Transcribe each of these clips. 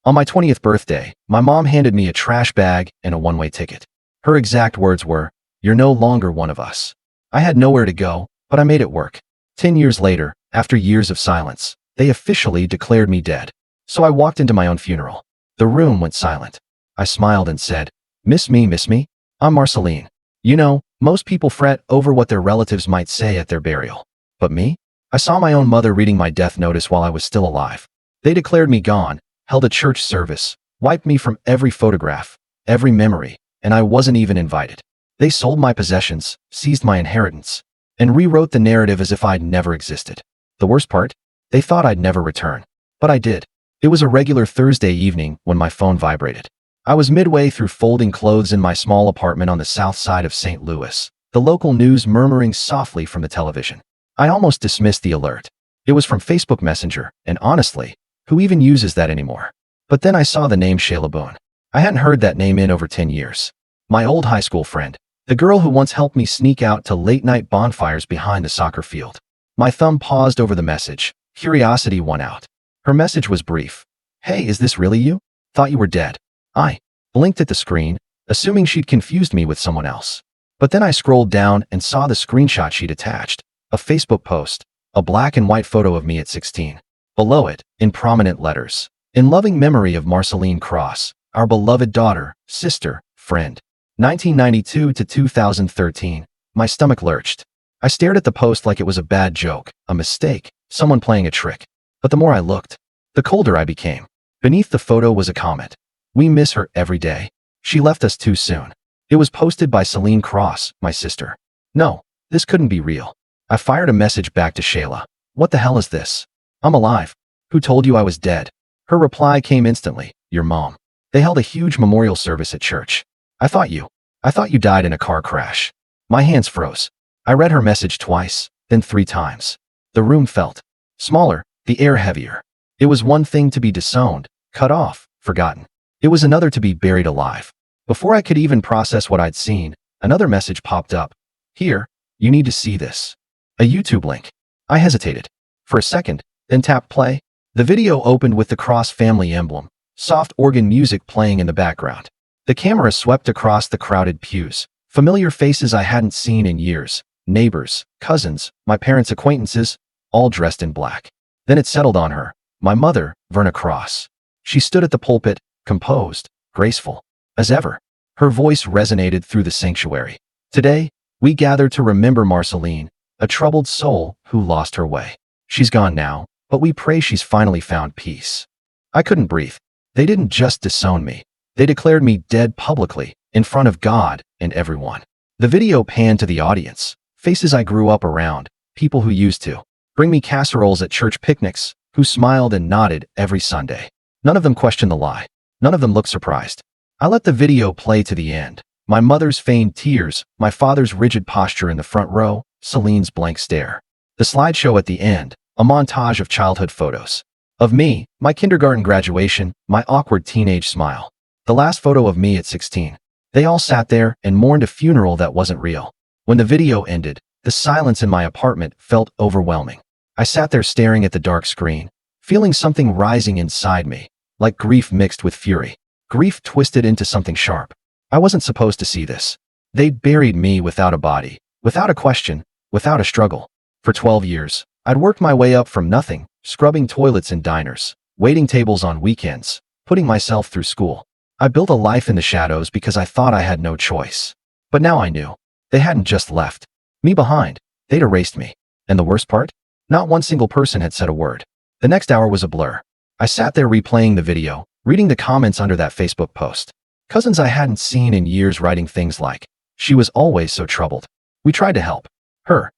On my 20th birthday, my mom handed me a trash bag and a one-way ticket. Her exact words were, "You're no longer one of us." I had nowhere to go, but I made it work. 10 years later, after years of silence, they officially declared me dead. So I walked into my own funeral. The room went silent. I smiled and said, "Miss me, miss me? I'm Marceline." You know, most people fret over what their relatives might say at their burial. But me? I saw my own mother reading my death notice while I was still alive. They declared me gone, held a church service, wiped me from every photograph, every memory, and I wasn't even invited. They sold my possessions, seized my inheritance, and rewrote the narrative as if I'd never existed. The worst part? They thought I'd never return. But I did. It was a regular Thursday evening when my phone vibrated. I was midway through folding clothes in my small apartment on the south side of St. Louis, the local news murmuring softly from the television. I almost dismissed the alert. It was from Facebook Messenger, and honestly, who even uses that anymore? But then I saw the name Shayla Boone. I hadn't heard that name in over 10 years. My old high school friend, the girl who once helped me sneak out to late-night bonfires behind the soccer field. My thumb paused over the message. Curiosity won out. Her message was brief. "Hey, is this really you? Thought you were dead." I blinked at the screen, assuming she'd confused me with someone else. But then I scrolled down and saw the screenshot she'd attached. A Facebook post, a black and white photo of me at 16. Below it, in prominent letters, "In loving memory of Marceline Cross, our beloved daughter, sister, friend. 1992 to 2013. My stomach lurched. I stared at the post like it was a bad joke, a mistake, someone playing a trick. But the more I looked, the colder I became. Beneath the photo was a comment. "We miss her every day. She left us too soon." It was posted by Celine Cross, my sister. No, this couldn't be real. I fired a message back to Shayla. "What the hell is this? I'm alive. Who told you I was dead?" Her reply came instantly. "Your mom. They held a huge memorial service at church. I thought you died in a car crash." My hands froze. I read her message twice, then 3 times. The room felt smaller, the air heavier. It was one thing to be disowned, cut off, forgotten. It was another to be buried alive. Before I could even process what I'd seen, another message popped up. "Here, you need to see this." A YouTube link. I hesitated for a second, then tapped play. The video opened with the Cross family emblem, soft organ music playing in the background. The camera swept across the crowded pews. Familiar faces I hadn't seen in years. Neighbors, cousins, my parents' acquaintances, all dressed in black. Then it settled on her, my mother, Verna Cross. She stood at the pulpit, composed, graceful, as ever. Her voice resonated through the sanctuary. "Today, we gather to remember Marceline, a troubled soul who lost her way. She's gone now, but we pray she's finally found peace." I couldn't breathe. They didn't just disown me. They declared me dead publicly, in front of God and everyone. The video panned to the audience. Faces I grew up around, people who used to bring me casseroles at church picnics, who smiled and nodded every Sunday. None of them questioned the lie. None of them looked surprised. I let the video play to the end. My mother's feigned tears, my father's rigid posture in the front row, Celine's blank stare. The slideshow at the end, a montage of childhood photos. Of me, my kindergarten graduation, my awkward teenage smile. The last photo of me at 16. They all sat there and mourned a funeral that wasn't real. When the video ended, the silence in my apartment felt overwhelming. I sat there staring at the dark screen, feeling something rising inside me, like grief mixed with fury. Grief twisted into something sharp. I wasn't supposed to see this. They'd buried me without a body, without a question, without a struggle. For 12 years, I'd worked my way up from nothing, scrubbing toilets in diners, waiting tables on weekends, putting myself through school. I built a life in the shadows because I thought I had no choice. But now I knew. They hadn't just left me behind. They'd erased me. And the worst part? Not one single person had said a word. The next hour was a blur. I sat there replaying the video, reading the comments under that Facebook post. Cousins I hadn't seen in years writing things like, "She was always so troubled. We tried to help. Her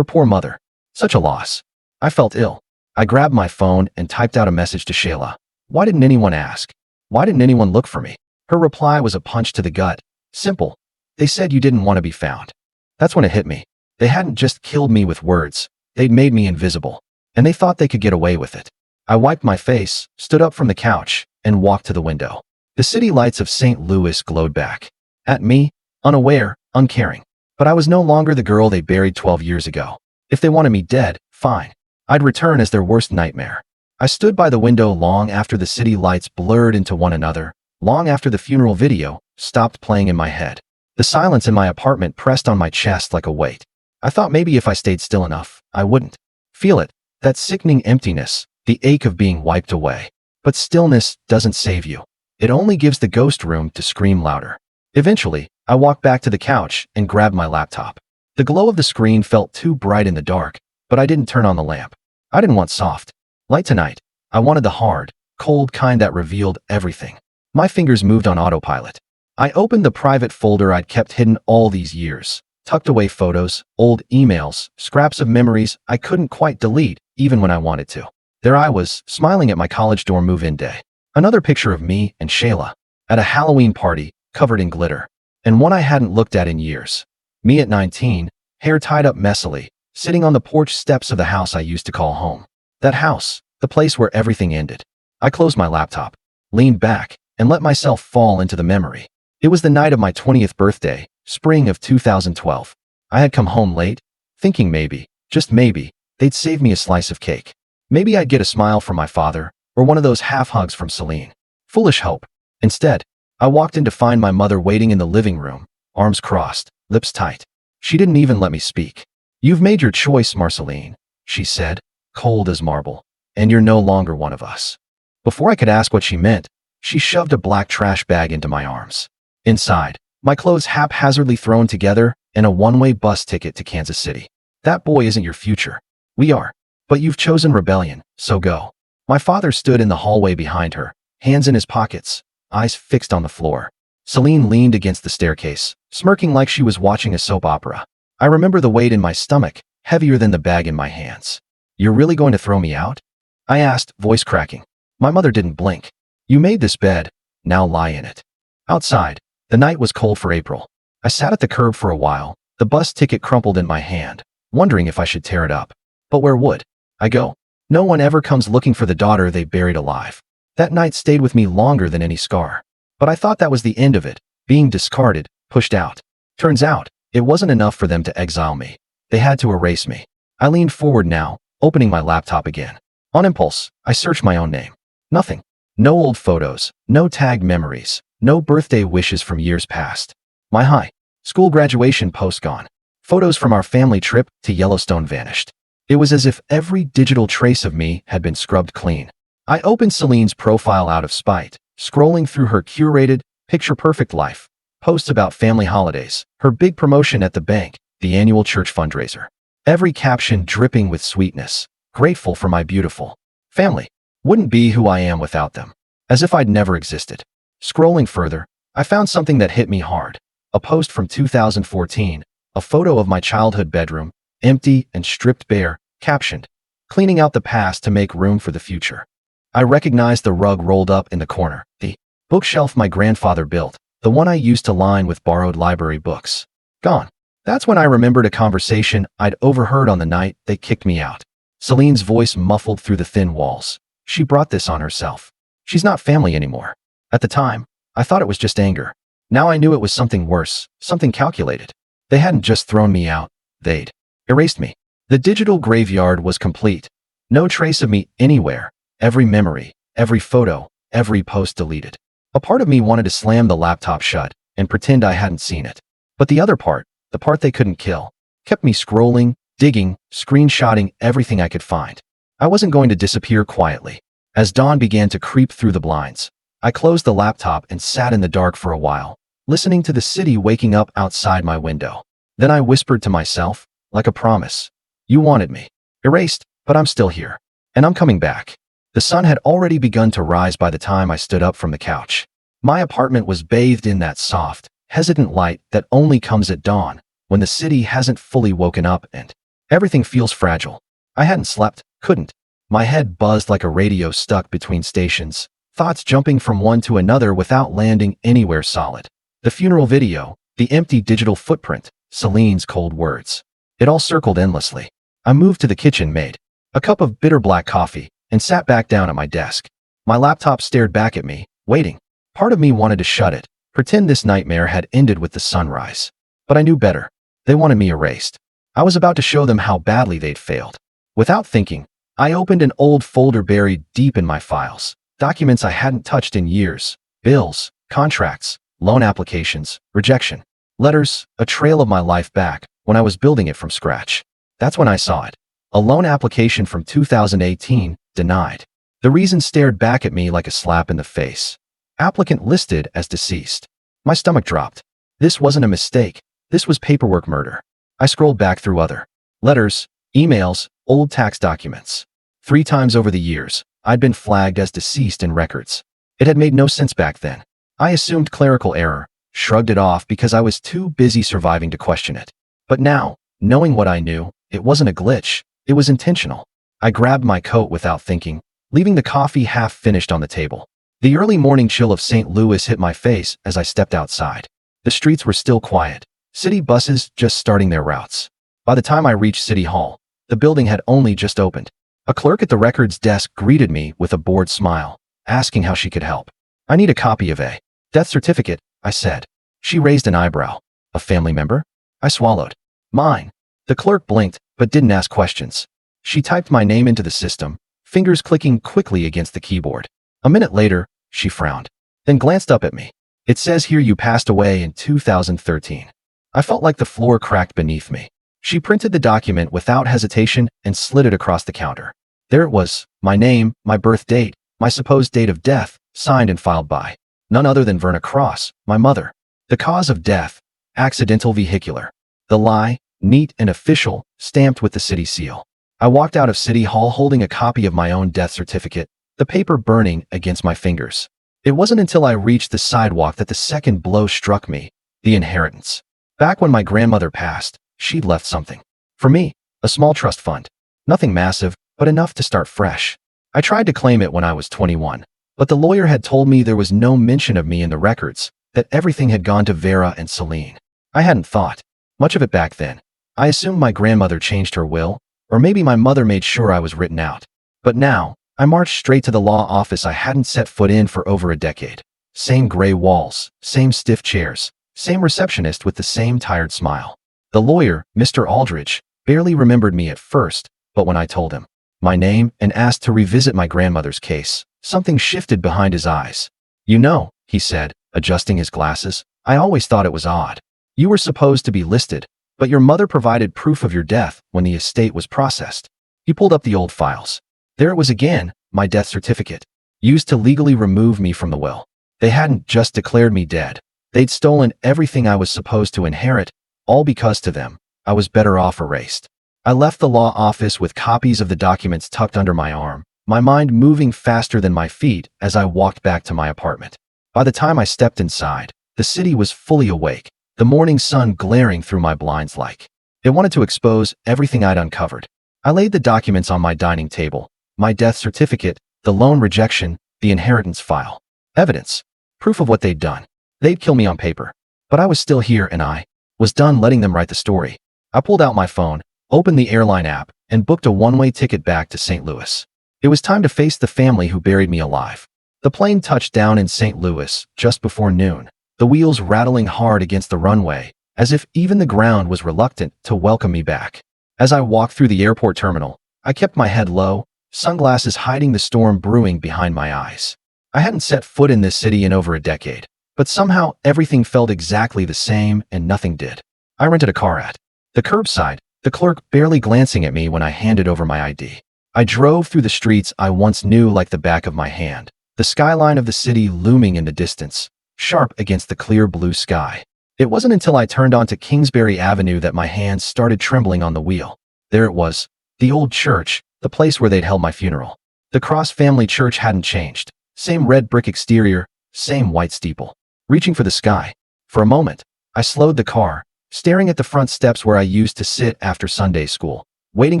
poor mother. Such a loss." I felt ill. I grabbed my phone and typed out a message to Shayla. Why didn't anyone ask? Why didn't anyone look for me? Her reply was a punch to the gut. Simple. "They said you didn't want to be found." That's when it hit me. They hadn't just killed me with words. They'd made me invisible. And they thought they could get away with it. I wiped my face, stood up from the couch, and walked to the window. The city lights of St. Louis glowed back at me, unaware, uncaring. But I was no longer the girl they buried 12 years ago. If they wanted me dead, fine. I'd return as their worst nightmare. I stood by the window long after the city lights blurred into one another, long after the funeral video stopped playing in my head. The silence in my apartment pressed on my chest like a weight. I thought maybe if I stayed still enough, I wouldn't feel it, that sickening emptiness, the ache of being wiped away. But stillness doesn't save you. It only gives the ghost room to scream louder. Eventually, I walked back to the couch and grabbed my laptop. The glow of the screen felt too bright in the dark, but I didn't turn on the lamp. I didn't want soft light tonight. I wanted the hard, cold kind that revealed everything. My fingers moved on autopilot. I opened the private folder I'd kept hidden all these years, tucked away photos, old emails, scraps of memories I couldn't quite delete even when I wanted to. There I was, smiling at my college dorm move-in day. Another picture of me and Shayla at a Halloween party covered in glitter, and one I hadn't looked at in years. Me at 19, hair tied up messily, sitting on the porch steps of the house I used to call home. That house, the place where everything ended. I closed my laptop, leaned back, and let myself fall into the memory. It was the night of my 20th birthday, spring of 2012. I had come home late, thinking maybe, just maybe, they'd save me a slice of cake. Maybe I'd get a smile from my father, or one of those half hugs from Celine. Foolish hope. Instead, I walked in to find my mother waiting in the living room, arms crossed, lips tight. She didn't even let me speak. "You've made your choice, Marceline," she said, cold as marble, "and you're no longer one of us." Before I could ask what she meant, she shoved a black trash bag into my arms. Inside, my clothes haphazardly thrown together, and a one-way bus ticket to Kansas City. "That boy isn't your future. We are. But you've chosen rebellion, so go." My father stood in the hallway behind her, hands in his pockets, eyes fixed on the floor. Celine leaned against the staircase, smirking like she was watching a soap opera. I remember the weight in my stomach, heavier than the bag in my hands. "You're really going to throw me out?" I asked, voice cracking. My mother didn't blink. "You made this bed, now lie in it." Outside, the night was cold for April. I sat at the curb for a while, the bus ticket crumpled in my hand, wondering if I should tear it up. But where would I go? No one ever comes looking for the daughter they buried alive. That night stayed with me longer than any scar. But I thought that was the end of it, being discarded, pushed out. Turns out, it wasn't enough for them to exile me. They had to erase me. I leaned forward now, opening my laptop again. On impulse, I searched my own name. Nothing. No old photos, no tagged memories, no birthday wishes from years past. My high school graduation post gone. Photos from our family trip to Yellowstone vanished. It was as if every digital trace of me had been scrubbed clean. I opened Celine's profile out of spite, scrolling through her curated, picture-perfect life, posts about family holidays, her big promotion at the bank, the annual church fundraiser. Every caption dripping with sweetness, grateful for my beautiful family. Wouldn't be who I am without them. As if I'd never existed. Scrolling further, I found something that hit me hard. A post from 2014, a photo of my childhood bedroom, empty and stripped bare, captioned, "Cleaning out the past to make room for the future." I recognized the rug rolled up in the corner, the bookshelf my grandfather built, the one I used to line with borrowed library books. Gone. That's when I remembered a conversation I'd overheard on the night they kicked me out. Celine's voice muffled through the thin walls. She brought this on herself. She's not family anymore. At the time, I thought it was just anger. Now I knew it was something worse, something calculated. They hadn't just thrown me out, they'd erased me. The digital graveyard was complete. No trace of me anywhere. Every memory, every photo, every post deleted. A part of me wanted to slam the laptop shut and pretend I hadn't seen it. But the other part, the part they couldn't kill, kept me scrolling, digging, screenshotting everything I could find. I wasn't going to disappear quietly. As dawn began to creep through the blinds, I closed the laptop and sat in the dark for a while, listening to the city waking up outside my window. Then I whispered to myself, like a promise, "You wanted me. Erased, but I'm still here. And I'm coming back." The sun had already begun to rise by the time I stood up from the couch. My apartment was bathed in that soft, hesitant light that only comes at dawn, when the city hasn't fully woken up and everything feels fragile. I hadn't slept, couldn't. My head buzzed like a radio stuck between stations, thoughts jumping from one to another without landing anywhere solid. The funeral video, the empty digital footprint, Celine's cold words. It all circled endlessly. I moved to the kitchen, made a cup of bitter black coffee, and sat back down at my desk. My laptop stared back at me, waiting. Part of me wanted to shut it, pretend this nightmare had ended with the sunrise. But I knew better. They wanted me erased. I was about to show them how badly they'd failed. Without thinking, I opened an old folder buried deep in my files. Documents I hadn't touched in years. Bills, contracts, loan applications, rejection, letters, a trail of my life back when I was building it from scratch. That's when I saw it. A loan application from 2018, denied. The reason stared back at me like a slap in the face. Applicant listed as deceased. My stomach dropped. This wasn't a mistake. This was paperwork murder. I scrolled back through other letters, emails, old tax documents. 3 times over the years, I'd been flagged as deceased in records. It had made no sense back then. I assumed clerical error, shrugged it off because I was too busy surviving to question it. But now, knowing what I knew, it wasn't a glitch. It was intentional. I grabbed my coat without thinking, leaving the coffee half finished on the table. The early morning chill of St. Louis hit my face as I stepped outside. The streets were still quiet, city buses just starting their routes. By the time I reached City Hall, the building had only just opened. A clerk at the records desk greeted me with a bored smile, asking how she could help. "I need a copy of a death certificate," I said. She raised an eyebrow. "A family member?" I swallowed. "Mine." The clerk blinked, but didn't ask questions. She typed my name into the system, fingers clicking quickly against the keyboard. A minute later, she frowned, then glanced up at me. "It says here you passed away in 2013. I felt like the floor cracked beneath me. She printed the document without hesitation and slid it across the counter. There it was, my name, my birth date, my supposed date of death, signed and filed by none other than Verna Cross, my mother. The cause of death, accidental vehicular. The lie, neat and official, stamped with the city seal. I walked out of City Hall holding a copy of my own death certificate, the paper burning against my fingers. It wasn't until I reached the sidewalk that the second blow struck me, the inheritance. Back when my grandmother passed, she'd left something. For me, a small trust fund. Nothing massive, but enough to start fresh. I tried to claim it when I was 21, but the lawyer had told me there was no mention of me in the records, that everything had gone to Vera and Celine. I hadn't thought much of it back then. I assumed my grandmother changed her will, or maybe my mother made sure I was written out. But now, I marched straight to the law office I hadn't set foot in for over a decade. Same gray walls, same stiff chairs, same receptionist with the same tired smile. The lawyer, Mr. Aldridge, barely remembered me at first, but when I told him my name and asked to revisit my grandmother's case, something shifted behind his eyes. "You know," he said, adjusting his glasses, "I always thought it was odd. You were supposed to be listed, but your mother provided proof of your death when the estate was processed." He pulled up the old files. There it was again, my death certificate, used to legally remove me from the will. They hadn't just declared me dead. They'd stolen everything I was supposed to inherit, all because to them, I was better off erased. I left the law office with copies of the documents tucked under my arm, my mind moving faster than my feet as I walked back to my apartment. By the time I stepped inside, the city was fully awake, the morning sun glaring through my blinds like it wanted to expose everything I'd uncovered. I laid the documents on my dining table, my death certificate, the loan rejection, the inheritance file. Evidence. Proof of what they'd done. They'd kill me on paper. But I was still here and I was done letting them write the story. I pulled out my phone, opened the airline app, and booked a one-way ticket back to St. Louis. It was time to face the family who buried me alive. The plane touched down in St. Louis just before noon, the wheels rattling hard against the runway, as if even the ground was reluctant to welcome me back. As I walked through the airport terminal, I kept my head low, sunglasses hiding the storm brewing behind my eyes. I hadn't set foot in this city in over a decade, but somehow everything felt exactly the same and nothing did. I rented a car at the curbside, the clerk barely glancing at me when I handed over my ID. I drove through the streets I once knew like the back of my hand, the skyline of the city looming in the distance, sharp against the clear blue sky. It wasn't until I turned onto Kingsbury Avenue that my hands started trembling on the wheel. There it was, the old church, the place where they'd held my funeral. The Cross family church hadn't changed. Same red brick exterior, same white steeple. Reaching for the sky. For a moment, I slowed the car, staring at the front steps where I used to sit after Sunday school, waiting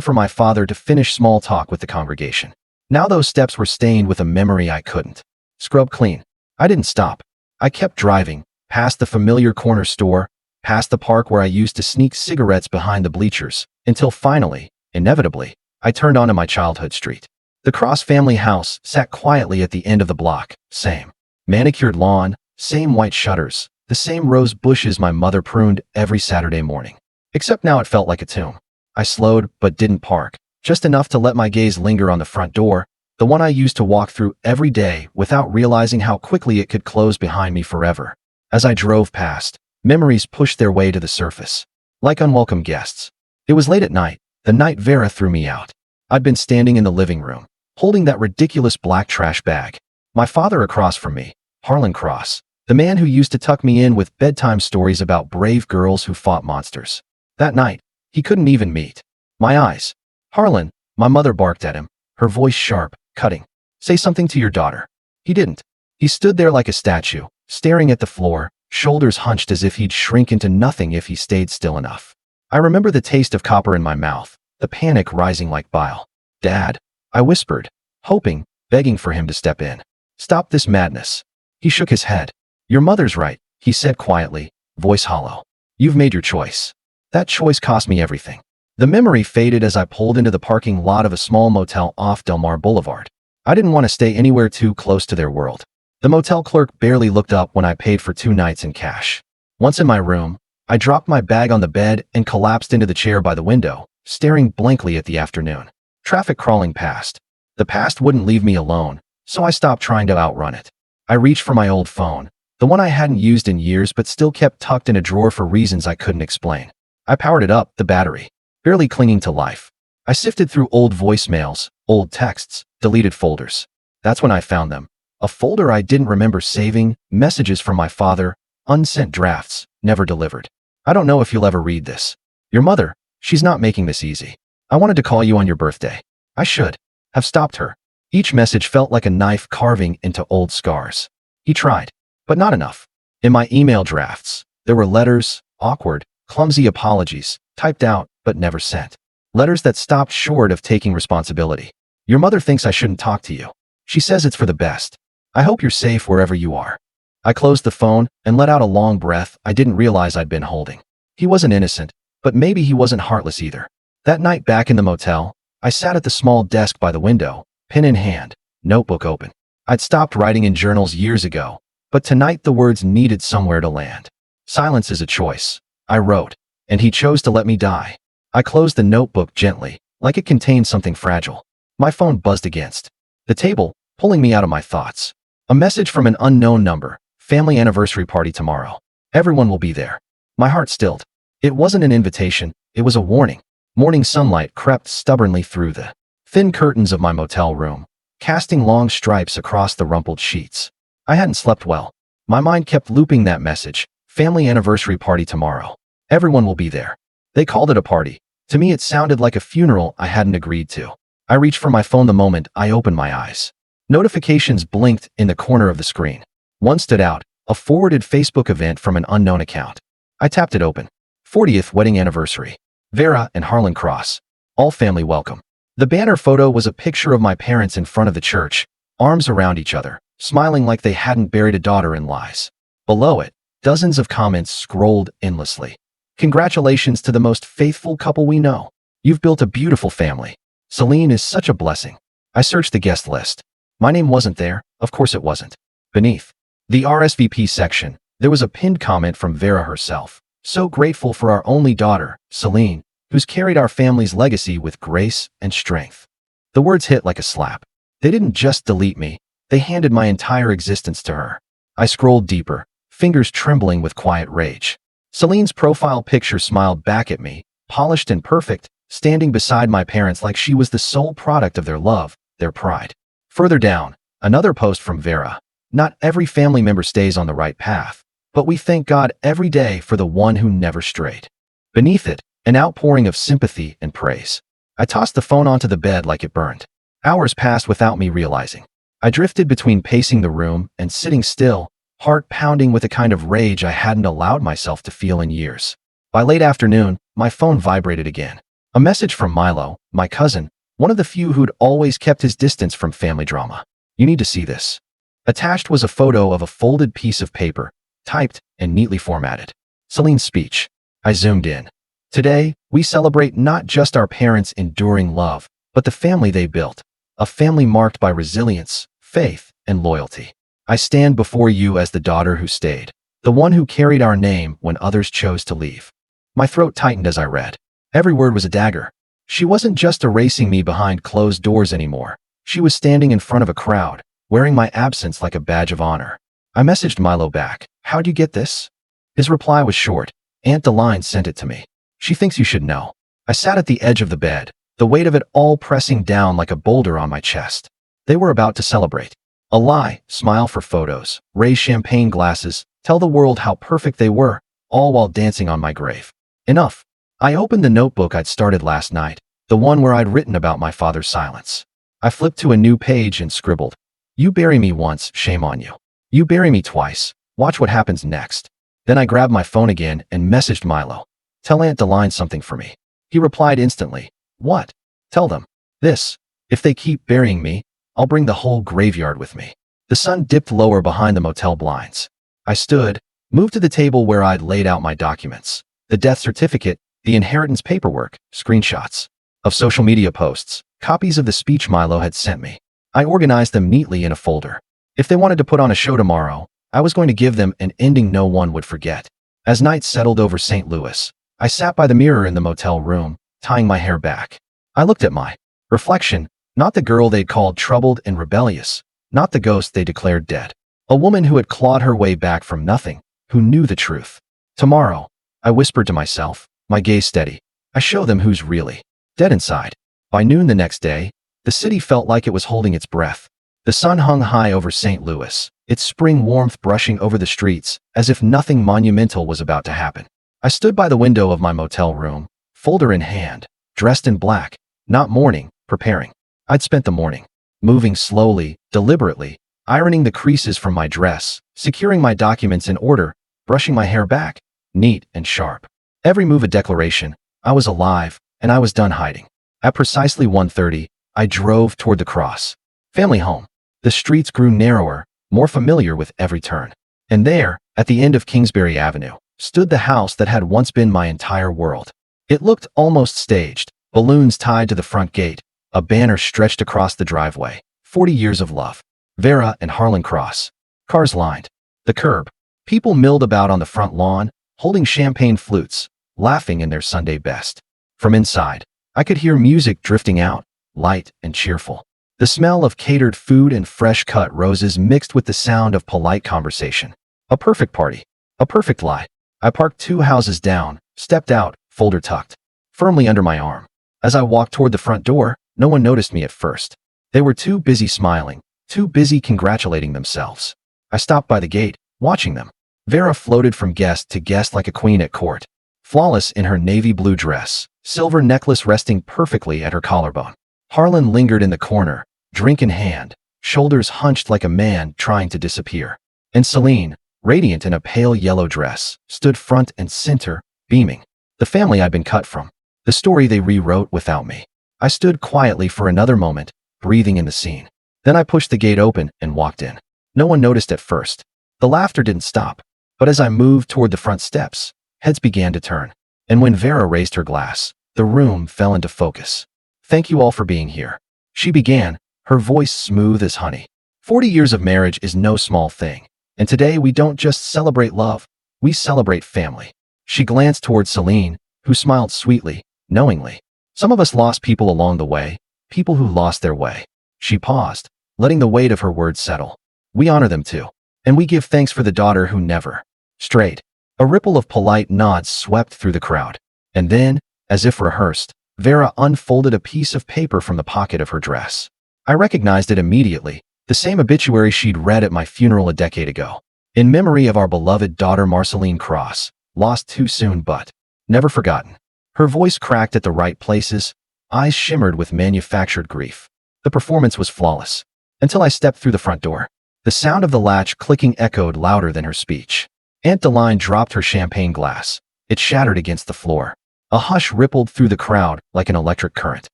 for my father to finish small talk with the congregation. Now those steps were stained with a memory I couldn't scrub clean. I didn't stop. I kept driving, past the familiar corner store, past the park where I used to sneak cigarettes behind the bleachers, until finally, inevitably, I turned onto my childhood street. The Cross family house sat quietly at the end of the block, same manicured lawn, same white shutters, the same rose bushes my mother pruned every Saturday morning. Except now it felt like a tomb. I slowed, but didn't park. just enough to let my gaze linger on the front door, the one I used to walk through every day without realizing how quickly it could close behind me forever. As I drove past, memories pushed their way to the surface, like unwelcome guests. It was late at night, the night Vera threw me out. I'd been standing in the living room, holding that ridiculous black trash bag. My father across from me, Harlan Cross, the man who used to tuck me in with bedtime stories about brave girls who fought monsters. That night, he couldn't even meet my eyes. Harlan, my mother barked at him, her voice sharp, cutting. Say something to your daughter. He didn't. He stood there like a statue, staring at the floor, shoulders hunched as if he'd shrink into nothing if he stayed still enough. I remember the taste of copper in my mouth, the panic rising like bile. Dad, I whispered, hoping, begging for him to step in. Stop this madness. He shook his head. Your mother's right, he said quietly, voice hollow. You've made your choice. That choice cost me everything. The memory faded as I pulled into the parking lot of a small motel off Del Mar Boulevard. I didn't want to stay anywhere too close to their world. The motel clerk barely looked up when I paid for 2 nights in cash. Once in my room, I dropped my bag on the bed and collapsed into the chair by the window, staring blankly at the afternoon. Traffic crawling past. The past wouldn't leave me alone, so I stopped trying to outrun it. I reached for my old phone, the one I hadn't used in years but still kept tucked in a drawer for reasons I couldn't explain. I powered it up, the battery, barely clinging to life. I sifted through old voicemails, old texts, deleted folders. That's when I found them. A folder I didn't remember saving, messages from my father, unsent drafts, never delivered. I don't know if you'll ever read this. Your mother, she's not making this easy. I wanted to call you on your birthday. I should have stopped her. Each message felt like a knife carving into old scars. He tried, but not enough. In my email drafts, there were letters, awkward, clumsy apologies, typed out but never sent. Letters that stopped short of taking responsibility. Your mother thinks I shouldn't talk to you. She says it's for the best. I hope you're safe wherever you are. I closed the phone and let out a long breath I didn't realize I'd been holding. He wasn't innocent, but maybe he wasn't heartless either. That night back in the motel, I sat at the small desk by the window, pen in hand, notebook open. I'd stopped writing in journals years ago, but tonight the words needed somewhere to land. Silence is a choice, I wrote, and he chose to let me die. I closed the notebook gently, like it contained something fragile. My phone buzzed against the table, pulling me out of my thoughts. A message from an unknown number, family anniversary party tomorrow. Everyone will be there. My heart stilled. It wasn't an invitation, it was a warning. Morning sunlight crept stubbornly through the thin curtains of my motel room, casting long stripes across the rumpled sheets. I hadn't slept well. My mind kept looping that message, family anniversary party tomorrow. Everyone will be there. They called it a party. To me it sounded like a funeral I hadn't agreed to. I reached for my phone the moment I opened my eyes. Notifications blinked in the corner of the screen. One stood out, a forwarded Facebook event from an unknown account. I tapped it open. 40th wedding anniversary. Vera and Harlan Cross. All family welcome. The banner photo was a picture of my parents in front of the church, arms around each other, smiling like they hadn't buried a daughter in lies. Below it, dozens of comments scrolled endlessly. Congratulations to the most faithful couple we know. You've built a beautiful family. Celine is such a blessing. I searched the guest list. My name wasn't there, of course it wasn't. Beneath the RSVP section, there was a pinned comment from Vera herself. So grateful for our only daughter, Celine, who's carried our family's legacy with grace and strength. The words hit like a slap. They didn't just delete me, they handed my entire existence to her. I scrolled deeper, fingers trembling with quiet rage. Celine's profile picture smiled back at me, polished and perfect, standing beside my parents like she was the sole product of their love, their pride. Further down, another post from Vera. Not every family member stays on the right path, but we thank God every day for the one who never strayed. Beneath it, an outpouring of sympathy and praise. I tossed the phone onto the bed like it burned. Hours passed without me realizing. I drifted between pacing the room and sitting still, heart pounding with a kind of rage I hadn't allowed myself to feel in years. By late afternoon, my phone vibrated again. A message from Milo, my cousin, one of the few who'd always kept his distance from family drama. You need to see this. Attached was a photo of a folded piece of paper, typed and neatly formatted. Celine's speech. I zoomed in. Today, we celebrate not just our parents' enduring love, but the family they built. A family marked by resilience, faith, and loyalty. I stand before you as the daughter who stayed, the one who carried our name when others chose to leave. My throat tightened as I read. Every word was a dagger. She wasn't just erasing me behind closed doors anymore. She was standing in front of a crowd, wearing my absence like a badge of honor. I messaged Milo back. How'd you get this? His reply was short. Aunt Deline sent it to me. She thinks you should know. I sat at the edge of the bed, the weight of it all pressing down like a boulder on my chest. They were about to celebrate. A lie, smile for photos, raise champagne glasses, tell the world how perfect they were, all while dancing on my grave. Enough. I opened the notebook I'd started last night, the one where I'd written about my father's silence. I flipped to a new page and scribbled, "You bury me once, shame on you. You bury me twice, watch what happens next." Then I grabbed my phone again and messaged Milo. "Tell Aunt Deline something for me." He replied instantly. "What?" "Tell them this. If they keep burying me, I'll bring the whole graveyard with me." The sun dipped lower behind the motel blinds. I stood, moved to the table where I'd laid out my documents. The death certificate, the inheritance paperwork, screenshots of social media posts, copies of the speech Milo had sent me. I organized them neatly in a folder. If they wanted to put on a show tomorrow, I was going to give them an ending no one would forget. As night settled over St. Louis, I sat by the mirror in the motel room, tying my hair back. I looked at my reflection, not the girl they'd called troubled and rebellious, not the ghost they declared dead. A woman who had clawed her way back from nothing, who knew the truth. Tomorrow, I whispered to myself, my gaze steady, I show them who's really dead inside. By noon the next day, the city felt like it was holding its breath. The sun hung high over St. Louis, its spring warmth brushing over the streets, as if nothing monumental was about to happen. I stood by the window of my motel room, folder in hand, dressed in black, not mourning, preparing. I'd spent the morning moving slowly, deliberately, ironing the creases from my dress, securing my documents in order, brushing my hair back, neat and sharp. Every move a declaration. I was alive, and I was done hiding. At precisely 1:30, I drove toward the cross. Family home. The streets grew narrower, more familiar with every turn. And there, at the end of Kingsbury Avenue, stood the house that had once been my entire world. It looked almost staged, balloons tied to the front gate, a banner stretched across the driveway, 40 years of love. Vera and Harlan Cross. Cars lined the curb. People milled about on the front lawn, holding champagne flutes, laughing in their Sunday best. From inside, I could hear music drifting out, light and cheerful. The smell of catered food and fresh-cut roses mixed with the sound of polite conversation. A perfect party. A perfect lie. I parked 2 houses down, stepped out, folder tucked firmly under my arm. As I walked toward the front door, no one noticed me at first. They were too busy smiling, too busy congratulating themselves. I stopped by the gate, watching them. Vera floated from guest to guest like a queen at court. Flawless in her navy blue dress, silver necklace resting perfectly at her collarbone. Harlan lingered in the corner, drink in hand, shoulders hunched like a man trying to disappear. And Celine, radiant in a pale yellow dress, stood front and center, beaming. The family I'd been cut from. The story they rewrote without me. I stood quietly for another moment, breathing in the scene. Then I pushed the gate open and walked in. No one noticed at first. The laughter didn't stop. But as I moved toward the front steps, heads began to turn. And when Vera raised her glass, the room fell into focus. "Thank you all for being here," she began, her voice smooth as honey. 40 years of marriage is no small thing. And today we don't just celebrate love, we celebrate family. She glanced toward Celine, who smiled sweetly, knowingly. Some of us lost people along the way, people who lost their way. She paused, letting the weight of her words settle. We honor them too. And we give thanks for the daughter who never strayed. A ripple of polite nods swept through the crowd. And then, as if rehearsed, Vera unfolded a piece of paper from the pocket of her dress. I recognized it immediately, the same obituary she'd read at my funeral a decade ago. In memory of our beloved daughter Marceline Cross, lost too soon but never forgotten. Her voice cracked at the right places, eyes shimmered with manufactured grief. The performance was flawless. Until I stepped through the front door. The sound of the latch clicking echoed louder than her speech. Aunt Deline dropped her champagne glass. It shattered against the floor. A hush rippled through the crowd like an electric current.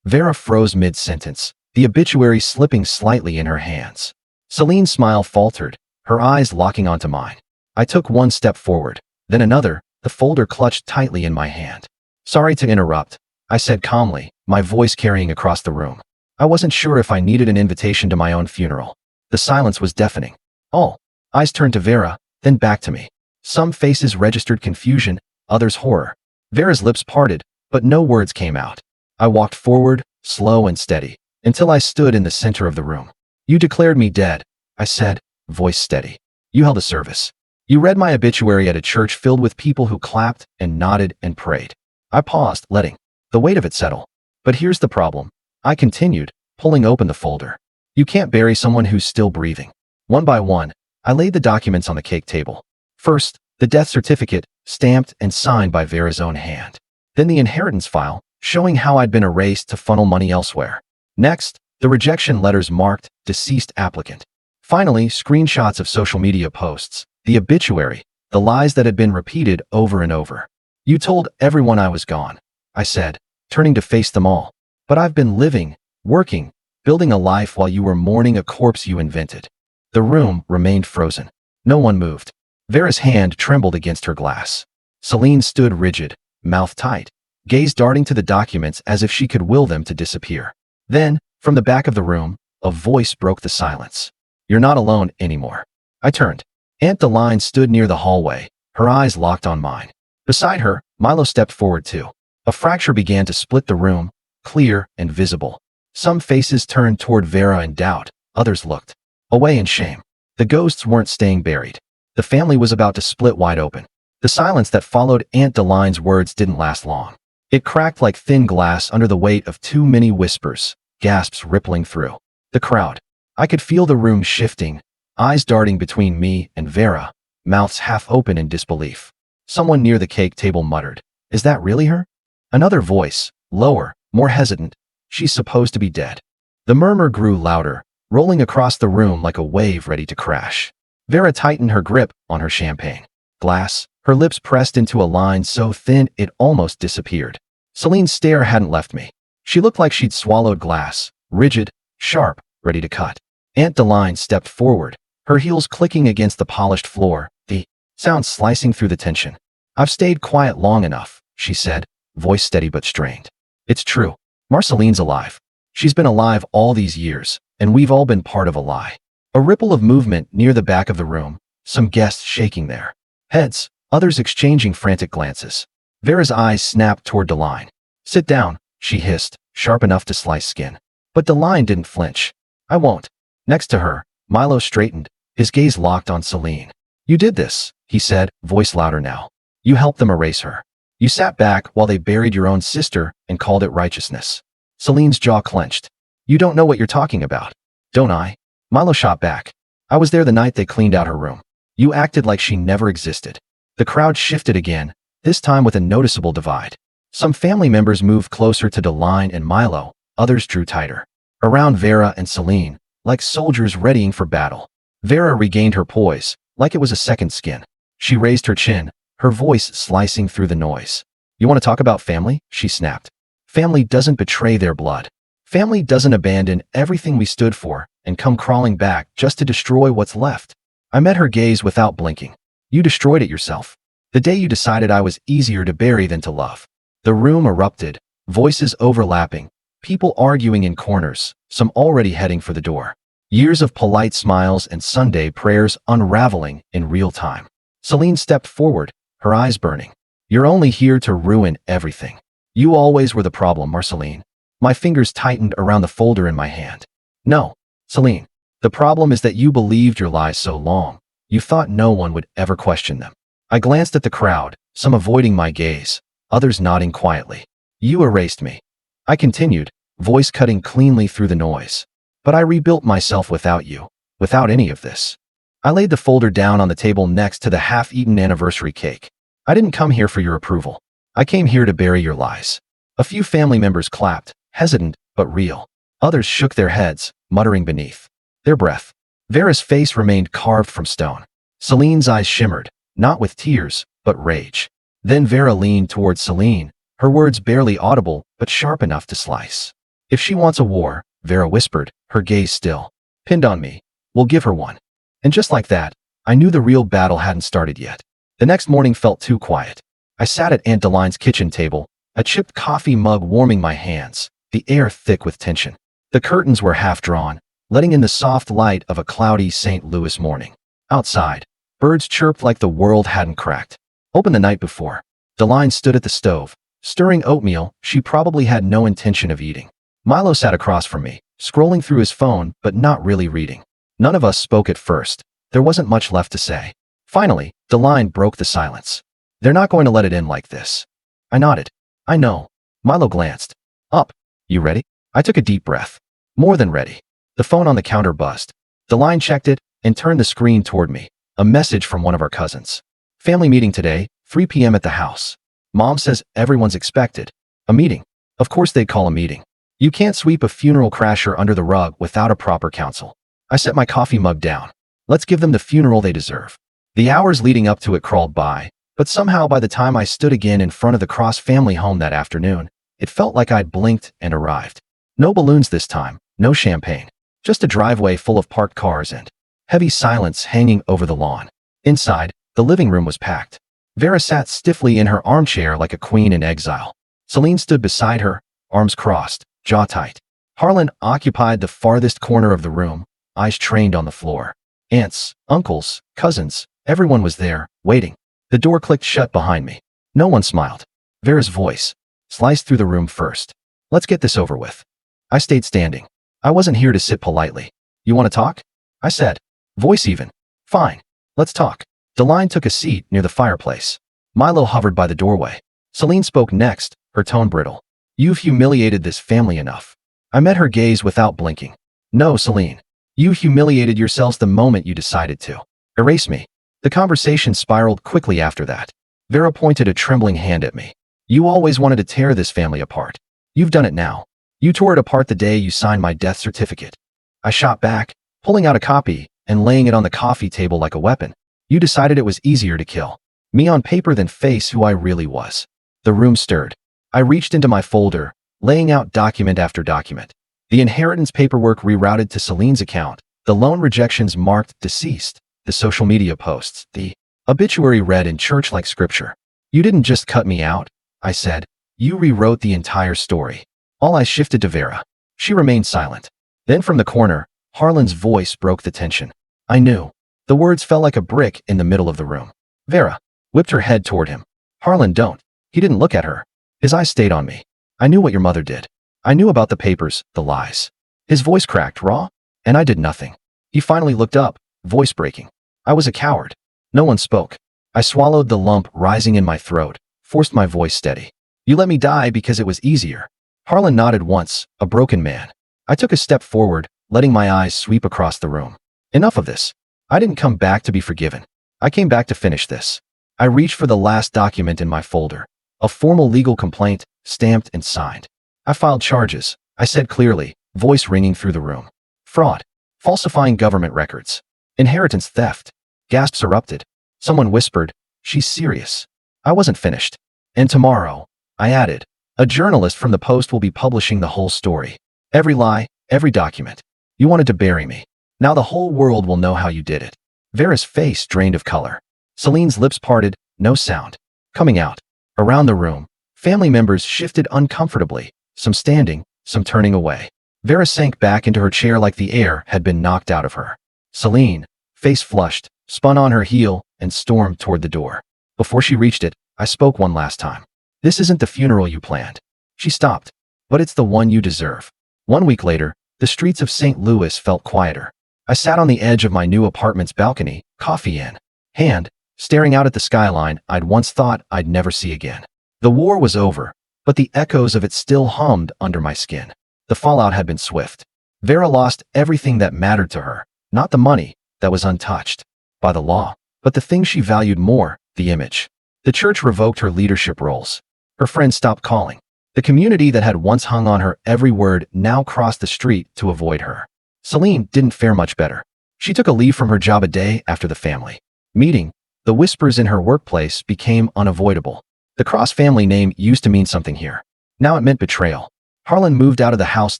Vera froze mid-sentence, the obituary slipping slightly in her hands. Celine's smile faltered, her eyes locking onto mine. I took one step forward, then another, the folder clutched tightly in my hand. "Sorry to interrupt," I said calmly, my voice carrying across the room. I wasn't sure if I needed an invitation to my own funeral. The silence was deafening. All eyes turned to Vera, then back to me. Some faces registered confusion, others horror. Vera's lips parted, but no words came out. I walked forward, slow and steady, until I stood in the center of the room. You declared me dead, I said, voice steady. You held a service. You read my obituary at a church filled with people who clapped and nodded and prayed. I paused, letting the weight of it settle. But here's the problem. I continued, pulling open the folder. You can't bury someone who's still breathing. One by one, I laid the documents on the cake table. First, the death certificate, stamped and signed by Vera's own hand. Then the inheritance file, showing how I'd been erased to funnel money elsewhere. Next, the rejection letters marked deceased applicant. Finally, screenshots of social media posts, the obituary, the lies that had been repeated over and over. You told everyone I was gone, I said, turning to face them all. But I've been living, working, building a life while you were mourning a corpse you invented. The room remained frozen. No one moved. Vera's hand trembled against her glass. Celine stood rigid, mouth tight, gaze darting to the documents as if she could will them to disappear. Then, from the back of the room, a voice broke the silence. You're not alone anymore. I turned. Aunt Deline stood near the hallway, her eyes locked on mine. Beside her, Milo stepped forward too. A fracture began to split the room, clear and visible. Some faces turned toward Vera in doubt, others looked away in shame. The ghosts weren't staying buried. The family was about to split wide open. The silence that followed Aunt Deline's words didn't last long. It cracked like thin glass under the weight of too many whispers, gasps rippling through the crowd. I could feel the room shifting, eyes darting between me and Vera, mouths half open in disbelief. Someone near the cake table muttered, "Is that really her?" Another voice, lower, more hesitant, "She's supposed to be dead." The murmur grew louder, rolling across the room like a wave ready to crash. Vera tightened her grip on her champagne glass, her lips pressed into a line so thin it almost disappeared. Celine's stare hadn't left me. She looked like she'd swallowed glass, rigid, sharp, ready to cut. Aunt Deline stepped forward, her heels clicking against the polished floor, the sound slicing through the tension. "I've stayed quiet long enough," she said, voice steady but strained. "It's true. Marceline's alive. She's been alive all these years, and we've all been part of a lie." A ripple of movement near the back of the room, some guests shaking their heads, others exchanging frantic glances. Vera's eyes snapped toward Deline. "Sit down," she hissed, sharp enough to slice skin. But Deline didn't flinch. "I won't." Next to her, Milo straightened, his gaze locked on Celine. "You did this," he said, voice louder now. "You helped them erase her. You sat back while they buried your own sister and called it righteousness." Celine's jaw clenched. "You don't know what you're talking about." "Don't I?" Milo shot back. "I was there the night they cleaned out her room. You acted like she never existed." The crowd shifted again, this time with a noticeable divide. Some family members moved closer to Deline and Milo, others drew tighter. Around Vera and Celine, like soldiers readying for battle. Vera regained her poise, like it was a second skin. She raised her chin, her voice slicing through the noise. "You want to talk about family?" she snapped. "Family doesn't betray their blood. Family doesn't abandon everything we stood for and come crawling back just to destroy what's left." I met her gaze without blinking. "You destroyed it yourself. The day you decided I was easier to bury than to love." The room erupted, voices overlapping, people arguing in corners, some already heading for the door. Years of polite smiles and Sunday prayers unraveling in real time. Celine stepped forward, her eyes burning. "You're only here to ruin everything. You always were the problem, Marceline." My fingers tightened around the folder in my hand. "No, Celine. The problem is that you believed your lies so long, you thought no one would ever question them." I glanced at the crowd, some avoiding my gaze, others nodding quietly. "You erased me." I continued, voice cutting cleanly through the noise. "But I rebuilt myself without you, without any of this." I laid the folder down on the table next to the half-eaten anniversary cake. "I didn't come here for your approval. I came here to bury your lies." A few family members clapped, hesitant but real. Others shook their heads, muttering beneath their breath. Vera's face remained carved from stone. Celine's eyes shimmered, not with tears, but rage. Then Vera leaned towards Celine, her words barely audible but sharp enough to slice. "If she wants a war," Vera whispered, her gaze still pinned on me, "we'll give her one." And just like that, I knew the real battle hadn't started yet. The next morning felt too quiet. I sat at Aunt Deline's kitchen table, a chipped coffee mug warming my hands, the air thick with tension. The curtains were half drawn, letting in the soft light of a cloudy St. Louis morning. Outside, birds chirped like the world hadn't cracked open the night before. Deline stood at the stove, stirring oatmeal she probably had no intention of eating. Milo sat across from me, scrolling through his phone but not really reading. None of us spoke at first. There wasn't much left to say. Finally, Deline broke the silence. They're not going to let it in like this. I nodded. I know. Milo glanced up. You ready? I took a deep breath. More than ready. The phone on the counter buzzed. Deline checked it and turned the screen toward me. A message from one of our cousins. Family meeting today, 3 p.m. at the house. Mom says everyone's expected. A meeting. Of course they'd call a meeting. You can't sweep a funeral crasher under the rug without a proper counsel. I set my coffee mug down. Let's give them the funeral they deserve. The hours leading up to it crawled by, but somehow by the time I stood again in front of the Cross family home that afternoon, it felt like I'd blinked and arrived. No balloons this time, no champagne. Just a driveway full of parked cars and heavy silence hanging over the lawn. Inside, the living room was packed. Vera sat stiffly in her armchair like a queen in exile. Celine stood beside her, arms crossed, jaw tight. Harlan occupied the farthest corner of the room, eyes trained on the floor. Aunts, uncles, cousins, everyone was there, waiting. The door clicked shut behind me. No one smiled. Vera's voice sliced through the room first. Let's get this over with. I stayed standing. I wasn't here to sit politely. You want to talk? I said. Voice even. Fine. Let's talk. Deline took a seat near the fireplace. Milo hovered by the doorway. Celine spoke next, her tone brittle. You've humiliated this family enough. I met her gaze without blinking. No, Celine. You humiliated yourselves the moment you decided to erase me. The conversation spiraled quickly after that. Vera pointed a trembling hand at me. You always wanted to tear this family apart. You've done it now. You tore it apart the day you signed my death certificate. I shot back, pulling out a copy and laying it on the coffee table like a weapon. You decided it was easier to kill me on paper than face who I really was. The room stirred. I reached into my folder, laying out document after document. The inheritance paperwork rerouted to Celine's account, the loan rejections marked deceased, the social media posts, the obituary read in church like scripture. You didn't just cut me out, I said. You rewrote the entire story. All eyes shifted to Vera. She remained silent. Then from the corner, Harlan's voice broke the tension. I knew. The words fell like a brick in the middle of the room. Vera whipped her head toward him. Harlan, don't. He didn't look at her. His eyes stayed on me. I knew what your mother did. I knew about the papers, the lies. His voice cracked raw, and I did nothing. He finally looked up, voice breaking. I was a coward. No one spoke. I swallowed the lump rising in my throat, forced my voice steady. You let me die because it was easier. Harlan nodded once, a broken man. I took a step forward, letting my eyes sweep across the room. Enough of this. I didn't come back to be forgiven. I came back to finish this. I reached for the last document in my folder. A formal legal complaint, stamped and signed. I filed charges, I said clearly, voice ringing through the room. Fraud. Falsifying government records. Inheritance theft. Gasps erupted. Someone whispered, she's serious. I wasn't finished. And tomorrow, I added, a journalist from the Post will be publishing the whole story. Every lie, every document. You wanted to bury me. Now the whole world will know how you did it. Vera's face drained of color. Celine's lips parted, no sound. Coming out. Around the room, family members shifted uncomfortably, some standing, some turning away. Vera sank back into her chair like the air had been knocked out of her. Celine, face flushed, spun on her heel and stormed toward the door. Before she reached it, I spoke one last time. This isn't the funeral you planned. She stopped. But it's the one you deserve. 1 week later, the streets of St. Louis felt quieter. I sat on the edge of my new apartment's balcony, coffee in hand, staring out at the skyline I'd once thought I'd never see again. The war was over, but the echoes of it still hummed under my skin. The fallout had been swift. Vera lost everything that mattered to her, not the money, that was untouched by the law, but the thing she valued more, the image. The church revoked her leadership roles. Her friends stopped calling. The community that had once hung on her every word now crossed the street to avoid her. Celine didn't fare much better. She took a leave from her job a day after the family meeting. The whispers in her workplace became unavoidable. The Cross family name used to mean something here. Now it meant betrayal. Harlan moved out of the house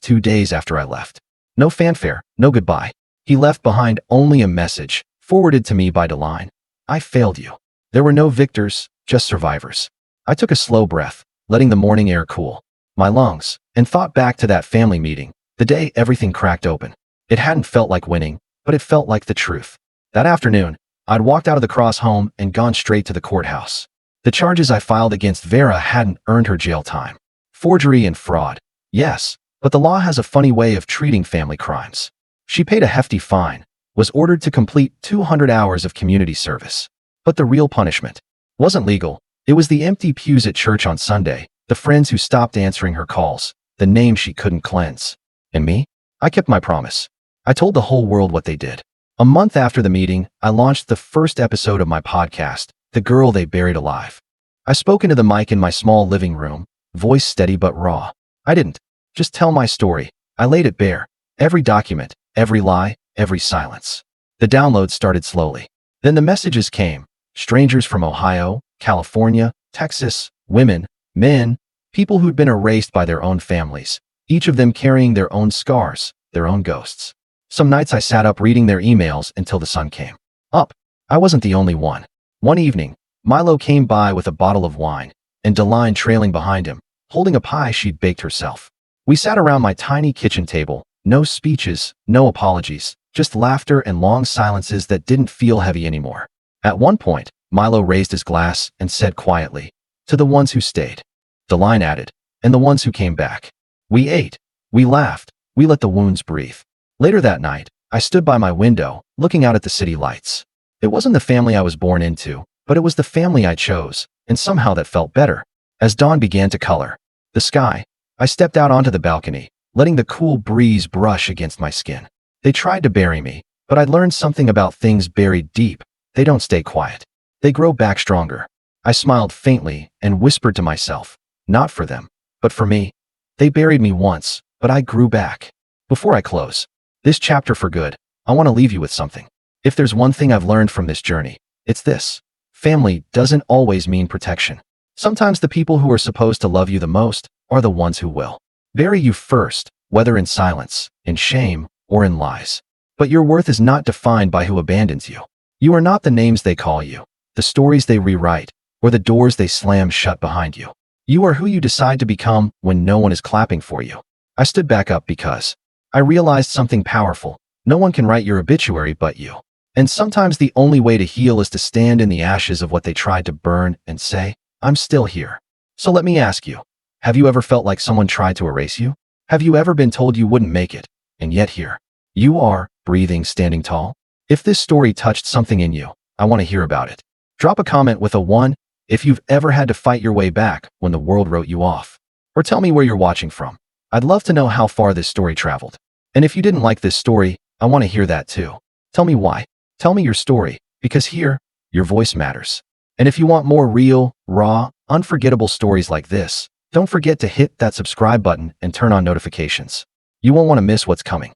2 days after I left. No fanfare, no goodbye. He left behind only a message, forwarded to me by Deline. I failed you. There were no victors, just survivors. I took a slow breath, letting the morning air cool my lungs, and thought back to that family meeting, the day everything cracked open. It hadn't felt like winning, but it felt like the truth. That afternoon, I'd walked out of the Cross home and gone straight to the courthouse. The charges I filed against Vera hadn't earned her jail time. Forgery and fraud. Yes, but the law has a funny way of treating family crimes. She paid a hefty fine, was ordered to complete 200 hours of community service. But the real punishment wasn't legal. It was the empty pews at church on Sunday, the friends who stopped answering her calls, the names she couldn't cleanse. And me? I kept my promise. I told the whole world what they did. A month after the meeting, I launched the first episode of my podcast, The Girl They Buried Alive. I spoke into the mic in my small living room, voice steady but raw. I didn't just tell my story. I laid it bare. Every document, every lie, every silence. The downloads started slowly. Then the messages came. Strangers from Ohio, California, Texas, women, men, people who'd been erased by their own families, each of them carrying their own scars, their own ghosts. Some nights I sat up reading their emails until the sun came up. I wasn't the only one. One evening, Milo came by with a bottle of wine, and Deline trailing behind him, holding a pie she'd baked herself. We sat around my tiny kitchen table, no speeches, no apologies, just laughter and long silences that didn't feel heavy anymore. At one point, Milo raised his glass and said quietly, "To the ones who stayed." Deline added, "And the ones who came back." We ate. We laughed. We let the wounds breathe. Later that night, I stood by my window, looking out at the city lights. It wasn't the family I was born into, but it was the family I chose, and somehow that felt better. As dawn began to color the sky, I stepped out onto the balcony, letting the cool breeze brush against my skin. They tried to bury me, but I learned something about things buried deep. They don't stay quiet. They grow back stronger. I smiled faintly and whispered to myself, not for them, but for me. They buried me once, but I grew back. Before I close this chapter for good, I want to leave you with something. If there's one thing I've learned from this journey, it's this. Family doesn't always mean protection. Sometimes the people who are supposed to love you the most are the ones who will bury you first, whether in silence, in shame, or in lies. But your worth is not defined by who abandons you. You are not the names they call you, the stories they rewrite, or the doors they slam shut behind you. You are who you decide to become when no one is clapping for you. I stood back up because I realized something powerful. No one can write your obituary but you. And sometimes the only way to heal is to stand in the ashes of what they tried to burn and say, "I'm still here." So let me ask you, have you ever felt like someone tried to erase you? Have you ever been told you wouldn't make it, and yet here you are, breathing, standing tall? If this story touched something in you, I want to hear about it. Drop a comment with a 1 if you've ever had to fight your way back when the world wrote you off. Or tell me where you're watching from. I'd love to know how far this story traveled. And if you didn't like this story, I want to hear that too. Tell me why. Tell me your story, because here, your voice matters. And if you want more real, raw, unforgettable stories like this, don't forget to hit that subscribe button and turn on notifications. You won't want to miss what's coming.